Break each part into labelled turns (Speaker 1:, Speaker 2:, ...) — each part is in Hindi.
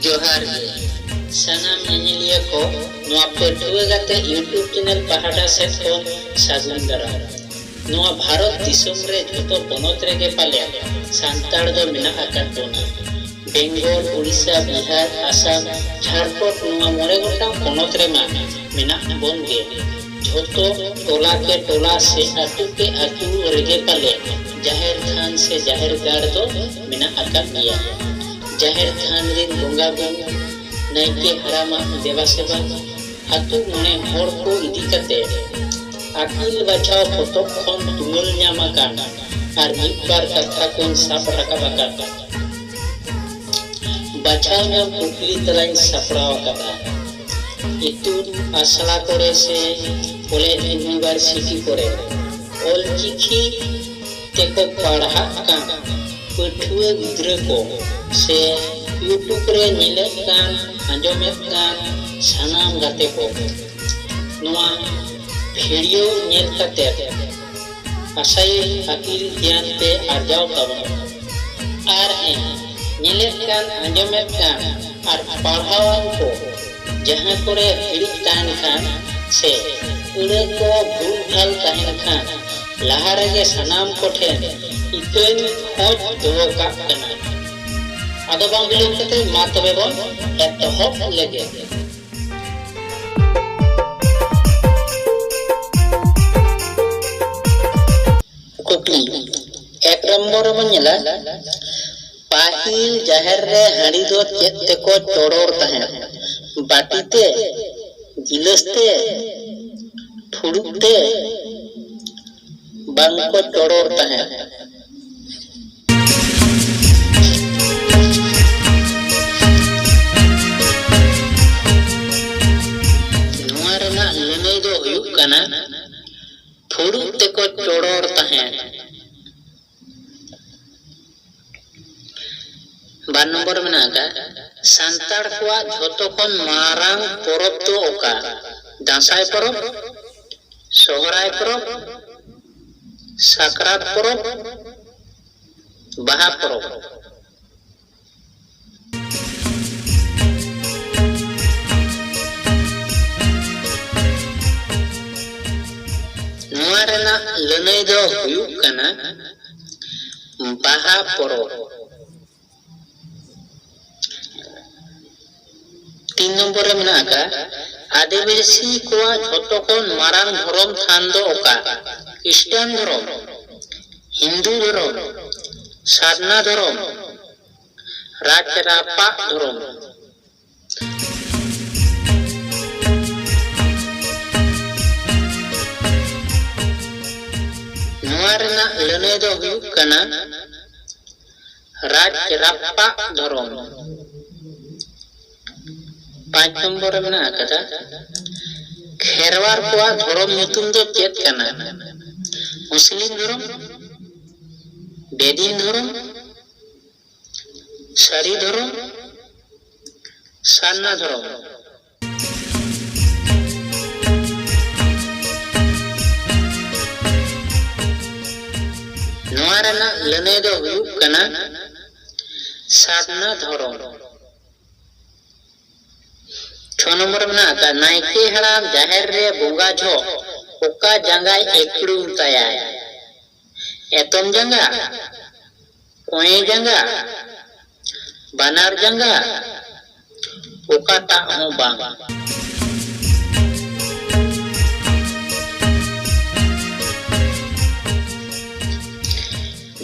Speaker 1: जोहार गे सनाम ᱧᱮᱧᱮᱞᱤᱭᱟᱹ को नोआ पठुआ गाते यूट्यूब चैनल पहाड़ा से खन सागुन दाराम नोआ भारत दिसोम रे जतो पनत रेगे पाले सांताड़ दो मेना आकात बोना बेंगल उड़ीसा बिहार आसाम झारखंड नोआ मोरे गोटा पनत रे मा मेना बोन गे जतो टोला के टोला से आतु के आतु रेगे पाले जाहिर थान से जाहिर गाड़ दो मेना आकात गया जाहिर थान रे बोंगा बोन नाइके हरामा देवा सेवा आतु मने होर को इदी कते आकिल बचाव फटक खन तुमल ᱧᱟᱢᱟ कान आर मिद बार कथा कोन साप राका बाका बचाव ᱧᱟᱢ कुकली तलाइन सापड़ाव कदा इतुन आसला करे से कॉलेज यूनिवर्सिटी करे ऑल चिखी तेको पढ़ा कान पठुआ गिद्रा को से यूट्यूब रे ᱧᱮᱞᱮ कान आंजोमेत कान सानाम गाते को नोआ वीडियो ᱧᱮᱞ कते आशाई आकिल ध्यान पे आर्जाव ताबन आर है ᱧᱮᱞᱮ कान आंजोमेत कान आर पढ़ावान को जहां करे हिड़ी तान खान से उड़े को भूल भाल ताहन खान लहारे के सनाम को ठेन इतन खोज दो का कना आदो बांग बिलिन कते मा तबे बोन एतहब लेगे कुकली एक नंबर में नेला पाहिल जाहिर रे हाड़ी दो चेत ते को चोड़ोर ताहेन बाटीते गिलसते फुड़ुते बांग को चोड़ोर ताहेन फुड़ुते को चोड़ोर ताहेन बार नंबर में नागा सांताड़ कोआ झोतो खन मारांग परब तो ओका दासाय परब सोहराय परब साकरात परब बाहा परब लनई दो हुयुक कना बाहा परब 3 नंबर में नाका आदिवासी कोआ झोतो कोन मारांग धर्म थान दो ओका क्रिश्चियन धर्म हिंदू धर्म साधना धर्म राजरापा धर्म नोआरना लने दो हुयुक कना राजरापा धर्म 5 नंबर में नाका खेरवार कोआ धर्म ᱧᱩᱛᱩᱢ दो चेत कना मुस्लिम धर्म बेदीन धर्म सारी धर्म सान्ना धर्म नोआरना लने दो हुयुक कना साधना धर्म 6 नंबर में नाका नाइके हराम जाहिर रे बोंगा झो ओका जंगा एकड़ू ताया एतम जंगा कोए जंगा बनार जंगा ओका ता हो बांग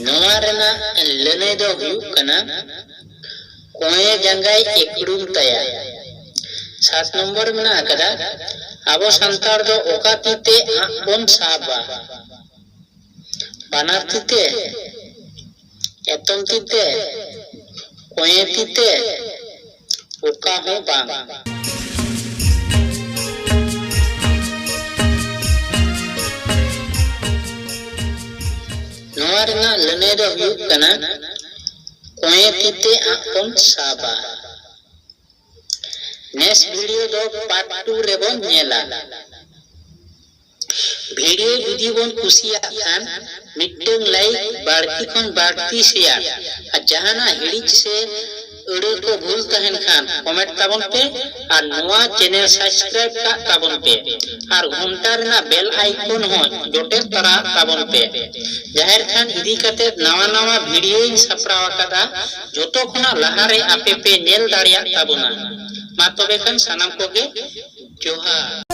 Speaker 1: नोआरना लने दो हुयुक कना कोए जंगा एकड़ू ताया 7 नंबर में नाका आबो संतार दो ओका तीते बोन साबा बानार तीते एतम तीते कोए तीते ओका हो बांग नोआरना लने दो हुयुक कना कोए तीते बोन साबा नेक्स्ट वीडियो दो पार्ट 2 रे बोन नेला वीडियो जुदी बोन कुसिया खान मिटंग लाइक बाड़ती खन बाड़ती शेयर आ जहाना हिड़िच से अड़े को भूल तहन खान कमेंट ताबन पे और नवा चैनल सब्सक्राइब का ताबन पे और घंटा रेना बेल आइकन हो जोटे तरा ताबन पे जाहिर खान इदी कते नवा नवा वीडियो इन सपराव कदा जोतो खना लहारे आपे पे नेल दाड़िया ताबना मा तबे खान सनाम कोगे जोहार।